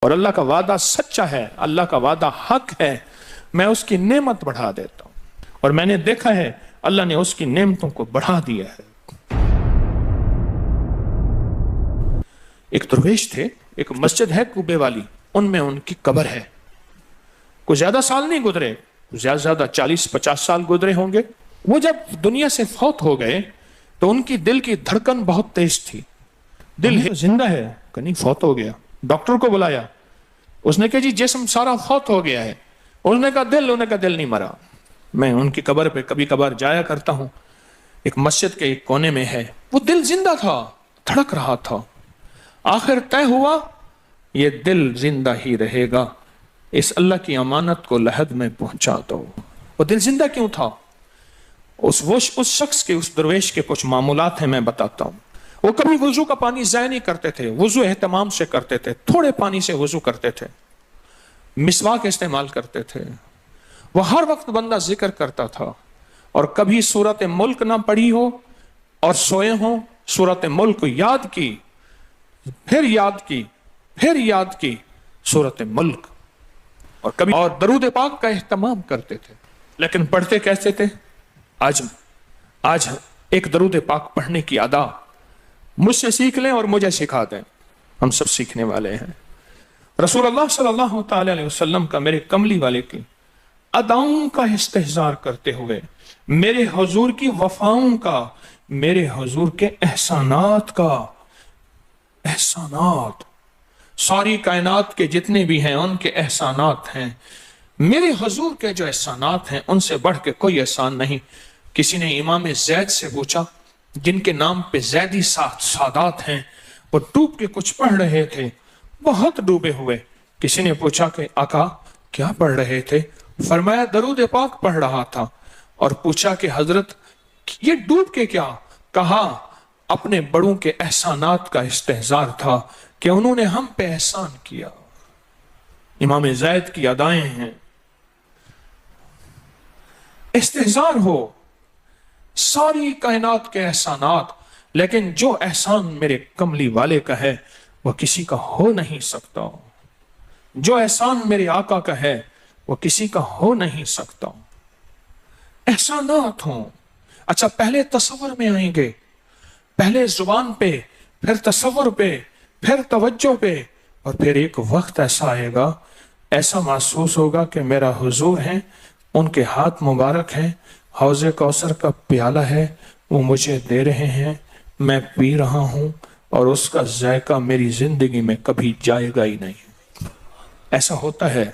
اور اللہ کا وعدہ سچا ہے، اللہ کا وعدہ حق ہے، میں اس کی نعمت بڑھا دیتا ہوں، اور میں نے دیکھا ہے اللہ نے اس کی نعمتوں کو بڑھا دیا ہے۔ ایک درویش تھے، ایک مسجد ہے کوبے والی، ان میں ان کی قبر ہے۔ کوئی زیادہ سال نہیں گزرے، زیادہ زیادہ 40-50 سال گزرے ہوں گے۔ وہ جب دنیا سے فوت ہو گئے تو ان کی دل کی دھڑکن بہت تیز تھی۔ دل زندہ ہے کہ نہیں، فوت ہو گیا۔ ڈاکٹر کو بلایا، اس نے کہا جی جسم سارا فوت ہو گیا ہے۔ اس نے کہا دل، انہوں نے کہا دل نہیں مرا۔ میں ان کی قبر پہ کبھی کبھار جایا کرتا ہوں، ایک مسجد کے ایک کونے میں ہے، وہ دل زندہ تھا، دھڑک رہا تھا۔ آخر طے ہوا یہ دل زندہ ہی رہے گا، اس اللہ کی امانت کو لحد میں پہنچا دو۔ وہ دل زندہ کیوں تھا؟ اس شخص کے، اس درویش کے کچھ معمولات ہیں، میں بتاتا ہوں۔ وہ کبھی وضو کا پانی ضائع نہیں کرتے تھے، وضو اہتمام سے کرتے تھے، تھوڑے پانی سے وضو کرتے تھے، مسواک استعمال کرتے تھے۔ وہ ہر وقت بندہ ذکر کرتا تھا، اور کبھی سورۃ ملک نہ پڑھی ہو اور سوئے ہوں، سورۃ ملک یاد کی، پھر یاد کی، پھر یاد کی سورۃ ملک، اور کبھی اور درود پاک کا اہتمام کرتے تھے۔ لیکن پڑھتے کیسے تھے؟ آج ایک درود پاک پڑھنے کی ادا مجھ سے سیکھ لیں اور مجھے سکھا دیں، ہم سب سیکھنے والے ہیں۔ رسول اللہ صلی اللہ تعالی علیہ وسلم کا، میرے کملی والے کی اداؤں کا استحضار کرتے ہوئے، میرے حضور کی وفاؤں کا، میرے حضور کے احسانات کا، احسانات ساری کائنات کے جتنے بھی ہیں ان کے احسانات ہیں، میرے حضور کے جو احسانات ہیں ان سے بڑھ کے کوئی احسان نہیں۔ کسی نے امام زید سے پوچھا، جن کے نام پہ زیدی سادات ہیں، وہ ڈوب کے کچھ پڑھ رہے تھے، بہت ڈوبے ہوئے۔ کسی نے پوچھا کہ آقا کیا پڑھ رہے تھے؟ فرمایا درود پاک پڑھ رہا تھا۔ اور پوچھا کہ حضرت یہ ڈوب کے کیا؟ کہا اپنے بڑوں کے احسانات کا استحضار تھا کہ انہوں نے ہم پہ احسان کیا۔ امام زید کی ادائیں ہیں، استحضار ہو ساری کائنات کے احسانات، لیکن جو احسان میرے کملی والے کا ہے وہ کسی کا ہو نہیں سکتا، جو احسان میرے آقا کا ہے وہ کسی کا ہو نہیں سکتا۔ احسانات ہوں۔ اچھا، پہلے تصور میں آئیں گے، پہلے زبان پہ، پھر تصور پہ، پھر توجہ پہ، اور پھر ایک وقت ایسا آئے گا، ایسا محسوس ہوگا کہ میرا حضور ہے، ان کے ہاتھ مبارک ہیں، حوض کوثر کا پیالہ ہے، وہ مجھے دے رہے ہیں، میں پی رہا ہوں، اور اس کا ذائقہ میری زندگی میں کبھی جائے گا ہی نہیں۔ ایسا ہوتا ہے،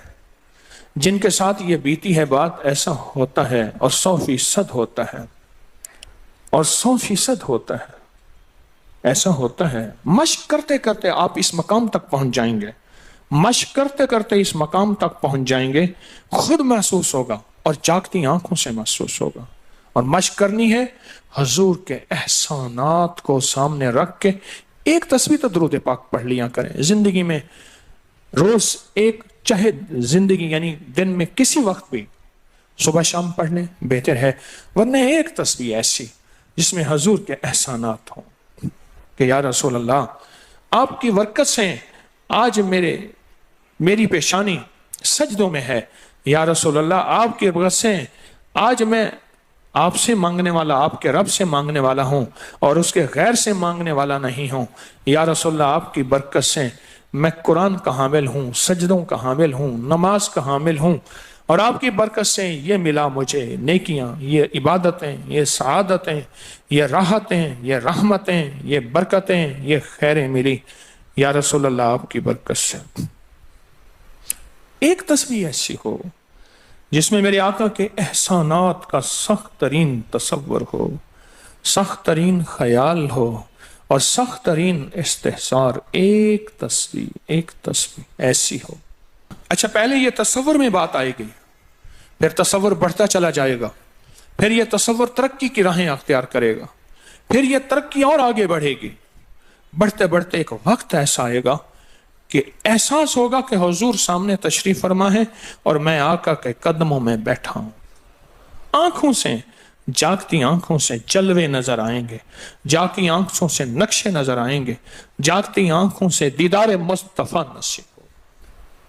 جن کے ساتھ یہ بیتی ہے بات، ایسا ہوتا ہے، اور 100% ہوتا ہے، اور 100% ہوتا ہے، ایسا ہوتا ہے۔ مشق کرتے کرتے آپ اس مقام تک پہنچ جائیں گے، مشق کرتے کرتے اس مقام تک پہنچ جائیں گے، خود محسوس ہوگا اور جاگتی آنکھوں سے محسوس ہوگا۔ اور مشق کرنی ہے حضور کے احسانات کو سامنے رکھ کے۔ ایک تصویر تو درود پاک پڑھ لیا کریں زندگی میں، روز ایک، چاہے زندگی یعنی دن میں کسی وقت بھی صبح شام پڑھ لیں، بہتر ہے، ورنہ ایک تصویر ایسی جس میں حضور کے احسانات ہوں کہ یا رسول اللہ آپ کی برکت سے آج میری پیشانی سجدوں میں ہے، یا رسول اللہ آپ کی برکت سے آج میں آپ سے مانگنے والا، آپ کے رب سے مانگنے والا ہوں، اور اس کے غیر سے مانگنے والا نہیں ہوں۔ یا رسول اللہ آپ کی برکت سے میں قرآن کا حامل ہوں، سجدوں کا حامل ہوں، نماز کا حامل ہوں، اور آپ کی برکت سے یہ ملا مجھے نیکیاں، یہ عبادتیں، یہ سعادتیں، یہ راحتیں، یہ رحمتیں، یہ برکتیں، یہ خیریں ملی یا رسول اللہ آپ کی برکت سے۔ ایک تصویر ایسی ہو جس میں میرے آقا کے احسانات کا سخت ترین تصور ہو، سخت ترین خیال ہو، اور سخت ترین استحضار، ایک تصویر ایسی ہو۔ اچھا، پہلے یہ تصور میں بات آئے گی، پھر تصور بڑھتا چلا جائے گا، پھر یہ تصور ترقی کی راہیں اختیار کرے گا، پھر یہ ترقی اور آگے بڑھے گی، بڑھتے بڑھتے ایک وقت ایسا آئے گا کہ احساس ہوگا کہ حضور سامنے تشریف فرما ہے اور میں آقا کے قدموں میں بیٹھا ہوں۔ آنکھوں سے، جاگتی آنکھوں سے جلوے نظر آئیں گے، جاگتی آنکھوں سے نقشے نظر آئیں گے، جاگتی آنکھوں سے دیدار مصطفیٰ نصیب ہو۔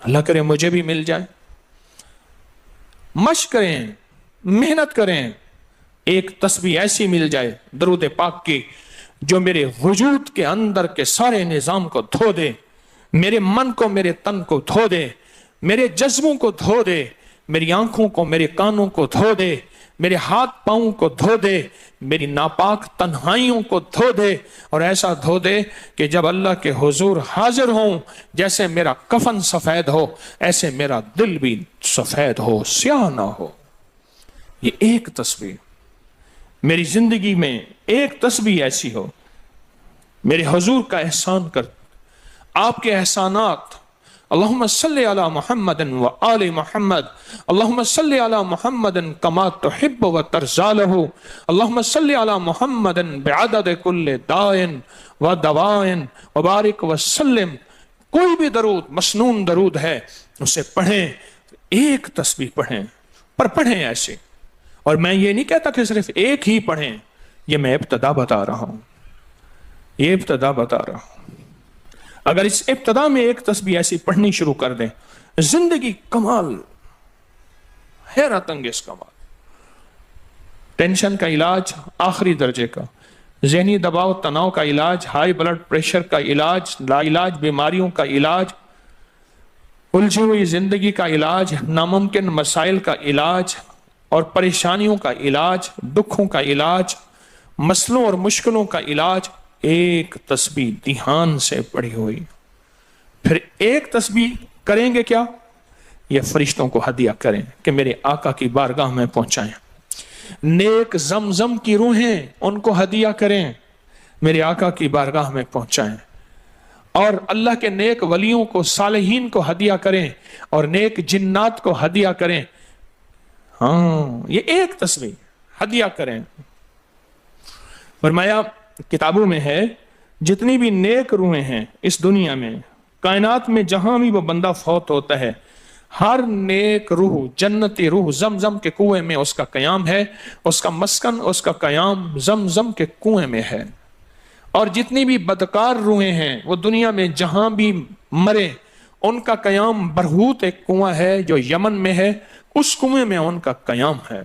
اللہ کرے مجھے بھی مل جائے. مشق کریں, محنت کریں, ایک تسبیح ایسی مل جائے درود پاک کی جو میرے وجود کے اندر کے سارے نظام کو دھو دے, میرے من کو, میرے تن کو دھو دے, میرے جذبوں کو دھو دے, میری آنکھوں کو, میرے کانوں کو دھو دے, میرے ہاتھ پاؤں کو دھو دے, میری ناپاک تنہائیوں کو دھو دے, اور ایسا دھو دے کہ جب اللہ کے حضور حاضر ہوں جیسے میرا کفن سفید ہو ایسے میرا دل بھی سفید ہو, سیاہ نہ ہو. یہ ایک تسبیح میری زندگی میں, ایک تسبیح ایسی ہو میرے حضور کا احسان کر, آپ کے احسانات. اللہم صلی علی محمد و آل محمد, اللہم صلی علی محمد کما تحب و ترضى له, اللہم صلی علی محمد بعدد کل دائن و دوائن وبارک وسلم. کوئی بھی درود, مسنون درود ہے, اسے پڑھیں, ایک تسبیح پڑھیں, پر پڑھیں ایسے. اور میں یہ نہیں کہتا کہ صرف ایک ہی پڑھیں, یہ میں ابتدا بتا رہا ہوں, یہ ابتدا بتا رہا ہوں. اگر اس ابتدا میں ایک تسبیح ایسی پڑھنی شروع کر دیں, زندگی کمال, حیرت انگیز کمال. ٹینشن کا علاج آخری درجے کا, ذہنی دباؤ تناؤ کا علاج, ہائی بلڈ پریشر کا علاج, لا علاج بیماریوں کا علاج, الجھی ہوئی زندگی کا علاج, ناممکن مسائل کا علاج اور پریشانیوں کا علاج, دکھوں کا علاج, مسئلوں اور مشکلوں کا علاج, ایک تسبیح دھیان سے پڑھی ہوئی. پھر ایک تسبیح کریں گے کیا, یہ فرشتوں کو ہدیہ کریں کہ میرے آقا کی بارگاہ میں پہنچائیں. نیک زمزم کی روحیں ان کو ہدیہ کریں, میرے آقا کی بارگاہ میں پہنچائیں. اور اللہ کے نیک ولیوں کو, صالحین کو ہدیہ کریں, اور نیک جنات کو ہدیہ کریں. ہاں, یہ ایک تسبیح ہدیہ کریں. فرمایا کتابوں میں ہے جتنی بھی نیک روحیں ہیں اس دنیا میں, کائنات میں جہاں بھی وہ بندہ فوت ہوتا ہے, ہر نیک روح, جنتی روح زمزم کے کنویں میں اس کا قیام ہے, اس کا مسکن, اس کا قیام زمزم کے کنویں میں ہے. اور جتنی بھی بدکار روحیں ہیں وہ دنیا میں جہاں بھی مرے, ان کا قیام برہوت ایک کنواں ہے جو یمن میں ہے, اس کنویں میں ان کا قیام ہے.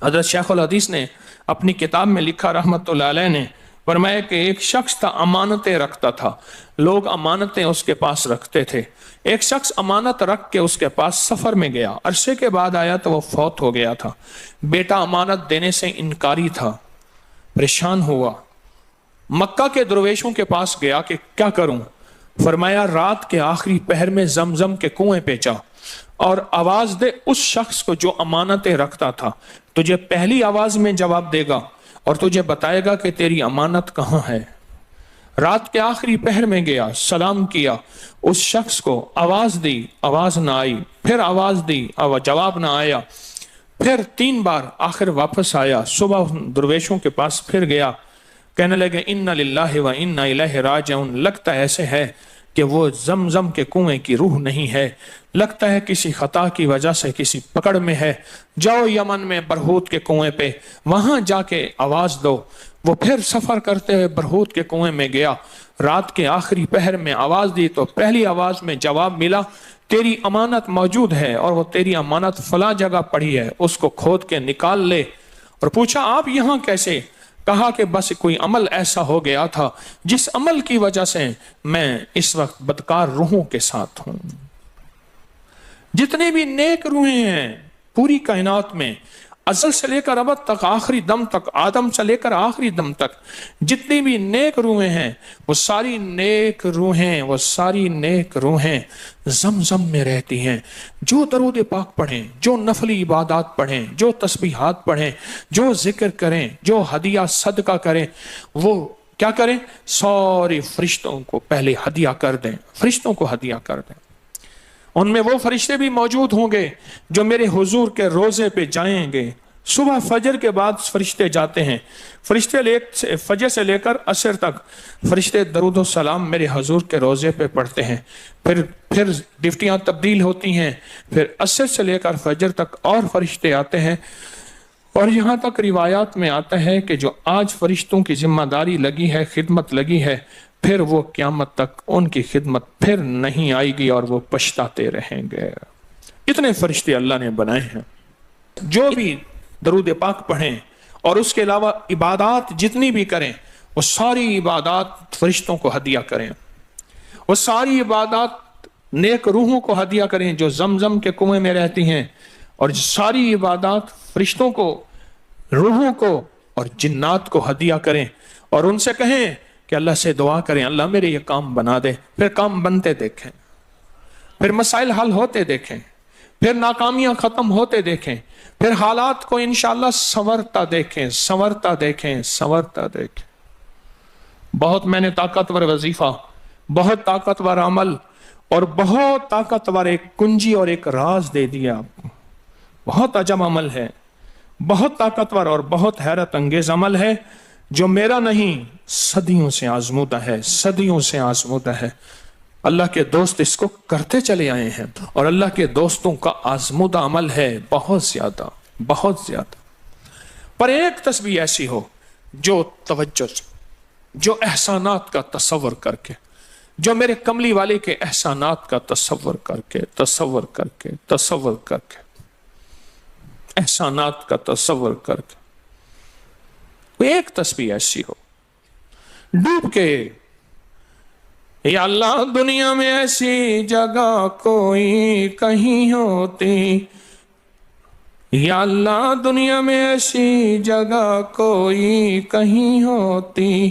حضرت شیخ الحدیث نے اپنی کتاب میں لکھا رحمت اللہ علیہ نے, فرمایا کہ ایک شخص تھا امانتیں رکھتا تھا, لوگ امانتیں اس کے پاس رکھتے تھے. ایک شخص امانت رکھ کے اس کے پاس سفر میں گیا, عرصے کے بعد آیا تو وہ فوت ہو گیا تھا. بیٹا امانت دینے سے انکاری تھا, پریشان ہوا, مکہ کے درویشوں کے پاس گیا کہ کیا کروں. فرمایا رات کے آخری پہر میں زمزم کے کنویں پہ جا اور آواز دے اس شخص کو جو امانتیں رکھتا تھا, تجھے پہلی آواز میں جواب دے گا اور تجھے بتائے گا کہ تیری امانت کہاں ہے. رات کے آخری پہر میں گیا, سلام کیا, اس شخص کو آواز دی, آواز نہ آئی, پھر آواز دی, جواب نہ آیا, پھر 3 بار, آخر واپس آیا. صبح درویشوں کے پاس پھر گیا, کہنے لگے انا للہ و انا الیہ راجعون. لگتا ایسے ہے کہ وہ زمزم کے کنویں کی روح نہیں ہے, لگتا ہے کسی خطا کی وجہ سے کسی پکڑ میں ہے. جاؤ یمن میں برہوت کے کنویں پہ, وہاں جا کے آواز دو. وہ پھر سفر کرتے ہوئے برہوت کے کنویں میں گیا, رات کے آخری پہر میں آواز دی تو پہلی آواز میں جواب ملا, تیری امانت موجود ہے اور وہ تیری امانت فلاں جگہ پڑی ہے, اس کو کھود کے نکال لے. اور پوچھا آپ یہاں کیسے؟ کہا کہ بس کوئی عمل ایسا ہو گیا تھا جس عمل کی وجہ سے میں اس وقت بدکار روحوں کے ساتھ ہوں. جتنے بھی نیک روحیں ہیں پوری کائنات میں, ازل سے لے کر ابد تک, آخری دم تک, آدم سے لے کر آخری دم تک, جتنی بھی نیک روحیں ہیں وہ ساری نیک روحیں, وہ ساری نیک روحیں زمزم میں رہتی ہیں. جو درود پاک پڑھیں, جو نفلی عبادات پڑھیں, جو تسبیحات پڑھیں, جو ذکر کریں, جو ہدیہ صدقہ کریں, وہ کیا کریں, سارے فرشتوں کو پہلے ہدیہ کر دیں, فرشتوں کو ہدیہ کر دیں. ان میں وہ فرشتے بھی موجود ہوں گے جو میرے حضور کے روزے پہ جائیں گے. صبح فجر کے بعد فرشتے جاتے ہیں, فرشتے فجر سے لے کر عصر تک فرشتے درود و سلام میرے حضور کے روزے پہ پڑھتے ہیں. پھر ڈیوٹیاں تبدیل ہوتی ہیں, پھر عصر سے لے کر فجر تک اور فرشتے آتے ہیں. اور یہاں تک روایات میں آتا ہے کہ جو آج فرشتوں کی ذمہ داری لگی ہے, خدمت لگی ہے, پھر وہ قیامت تک ان کی خدمت پھر نہیں آئے گی اور وہ پچھتاتے رہیں گے۔ اتنے فرشتے اللہ نے بنائے ہیں، جو بھی درود پاک پڑھیں اور اس کے علاوہ عبادات جتنی بھی کریں، وہ ساری عبادات فرشتوں کو ہدیہ کریں، وہ ساری عبادات نیک روحوں کو ہدیہ کریں جو زمزم کے کنویں میں رہتی ہیں، اور ساری عبادات فرشتوں کو، روحوں کو اور جنات کو ہدیہ کریں، اور ان سے کہیں کہ اللہ سے دعا کریں اللہ میرے یہ کام بنا دے۔ پھر کام بنتے دیکھیں، پھر مسائل حل ہوتے دیکھیں، پھر ناکامیاں ختم ہوتے دیکھیں، پھر حالات کو انشاءاللہ سنورتا دیکھیں، سنورتا دیکھیں، سنورتا دیکھیں۔ بہت میں نے طاقتور وظیفہ، بہت طاقتور عمل اور بہت طاقتور ایک کنجی اور ایک راز دے دیا آپ کو۔ بہت عجب عمل ہے، بہت طاقتور اور بہت حیرت انگیز عمل ہے، جو میرا نہیں، صدیوں سے آزمودہ ہے، صدیوں سے آزمودہ ہے۔ اللہ کے دوست اس کو کرتے چلے آئے ہیں، اور اللہ کے دوستوں کا آزمودہ عمل ہے بہت زیادہ، بہت زیادہ۔ پر ایک تسبیح ایسی ہو جو توجہ سے، جو احسانات کا تصور کر کے، جو میرے کملی والے کے احسانات کا تصور کر کے، تصور کر کے، تصور کر کے، احسانات کا تصور کر کے، کوئی ایک تسبیح ایسی ہو ڈوب کے، یا اللہ دنیا میں ایسی جگہ کوئی کہیں ہوتی، یا اللہ دنیا میں ایسی جگہ کوئی کہیں ہوتی،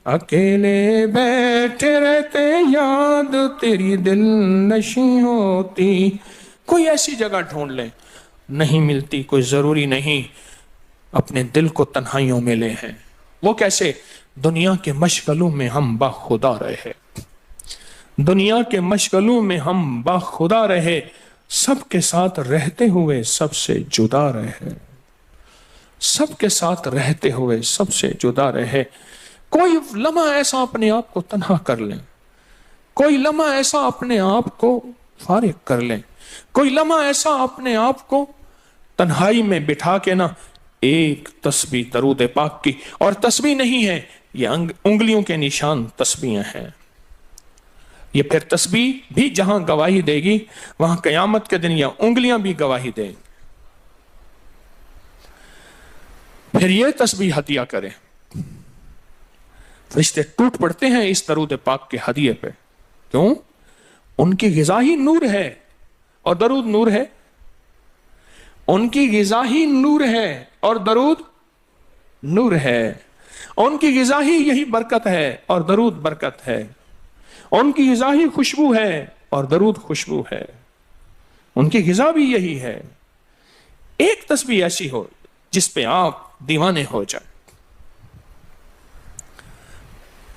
اکیلے بیٹھے رہتے یاد تیری دل نشیں ہوتی۔ کوئی ایسی جگہ ڈھونڈ لیں، نہیں ملتی کوئی ضروری نہیں اپنے دل کو تنہائیوں میں لے ہیں۔ وہ کیسے؟ دنیا کے مشغلوں میں ہم باخدا رہے، دنیا کے مشغلوں میں ہم باخدا رہے، سب کے ساتھ رہتے ہوئے سب سے جدا رہے، سب کے ساتھ رہتے ہوئے سب سے جدا رہے۔ کوئی لمحہ ایسا اپنے آپ کو تنہا کر لیں، کوئی لمحہ ایسا اپنے آپ کو فارغ کر لیں، کوئی لمحہ ایسا اپنے آپ کو تنہائی میں بٹھا کے نا ایک تسبیح درود پاک کی، اور تسبیح نہیں ہے یہ انگلیوں کے نشان تسبیحیں ہیں۔ یہ پھر تسبیح بھی جہاں گواہی دے گی وہاں قیامت کے دن یہ انگلیاں بھی گواہی دیں گی۔ پھر یہ تسبیح ہدیہ کریں، فرشتے ٹوٹ پڑتے ہیں اس درود پاک کے ہدیے پہ۔ کیوں؟ ان کی غذا ہی نور ہے، اور درود نور ہے۔ ان کی غذا ہی نور ہے اور درود نور ہے۔ ان کی غذا ہی یہی برکت ہے اور درود برکت ہے۔ ان کی غذا ہی خوشبو ہے اور درود خوشبو ہے۔ ان کی غذا بھی یہی ہے۔ ایک تسبیح ایسی ہو جس پہ آپ دیوانے ہو جائیں۔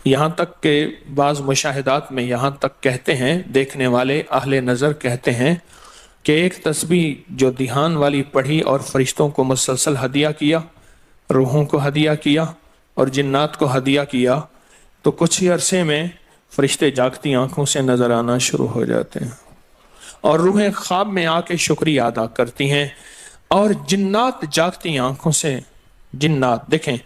یہاں تک کہ بعض مشاہدات میں یہاں تک کہتے ہیں، دیکھنے والے اہل نظر کہتے ہیں کہ ایک تسبیح جو دھیان والی پڑھی اور فرشتوں کو مسلسل ہدیہ کیا، روحوں کو ہدیہ کیا اور جنات کو ہدیہ کیا، تو کچھ ہی عرصے میں فرشتے جاگتی آنکھوں سے نظر آنا شروع ہو جاتے ہیں، اور روحیں خواب میں آ کے شکریہ ادا کرتی ہیں، اور جنات جاگتی آنکھوں سے، جنات دیکھیں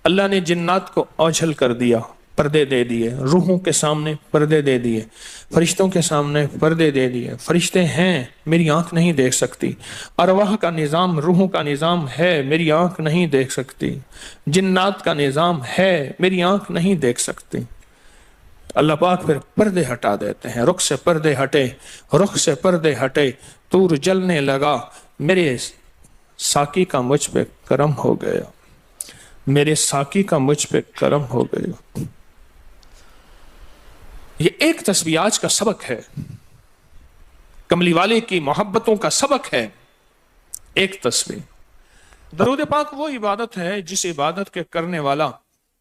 اللہ نے جنات کو اوجھل کر دیا، پردے دے دیے، روحوں کے سامنے پردے دے دیے، فرشتوں کے سامنے پردے دے دیے۔ فرشتے ہیں، میری آنکھ نہیں دیکھ سکتی، ارواح کا نظام، روحوں کا نظام ہے، میری آنکھ نہیں دیکھ سکتی، جنات کا نظام ہے، میری آنکھ نہیں دیکھ سکتی۔ اللہ پاک پھر پردے ہٹا دیتے ہیں، رخ سے پردے ہٹے، رخ سے پردے ہٹے، طور جلنے لگا، میرے ساقی کا مجھ پہ کرم ہو گیا، میرے ساقی کا مجھ پہ کرم ہو گیا۔ یہ ایک تسبیح آج کا سبق ہے، کملی والے کی محبتوں کا سبق ہے، ایک تسبیح۔ درود پاک وہ عبادت ہے جس عبادت کے کرنے والا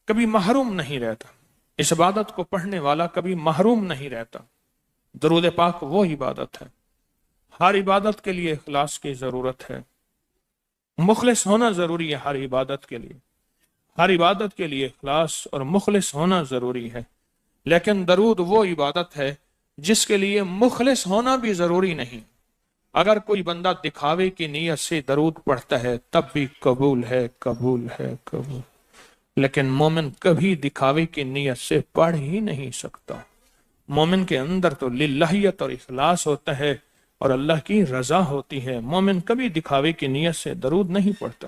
کبھی محروم نہیں رہتا، اس عبادت کو پڑھنے والا کبھی محروم نہیں رہتا۔ درود پاک وہ عبادت ہے، ہر عبادت کے لیے اخلاص کی ضرورت ہے، مخلص ہونا ضروری ہے ہر عبادت کے لیے، ہر عبادت کے لیے اخلاص اور مخلص ہونا ضروری ہے۔ لیکن درود وہ عبادت ہے جس کے لیے مخلص ہونا بھی ضروری نہیں۔ اگر کوئی بندہ دکھاوے کی نیت سے درود پڑھتا ہے تب بھی قبول ہے، قبول ہے، قبول۔ لیکن مومن کبھی دکھاوے کی نیت سے پڑھ ہی نہیں سکتا۔ مومن کے اندر تو للہیت اور اخلاص ہوتا ہے اور اللہ کی رضا ہوتی ہے۔ مومن کبھی دکھاوے کی نیت سے درود نہیں پڑھتا۔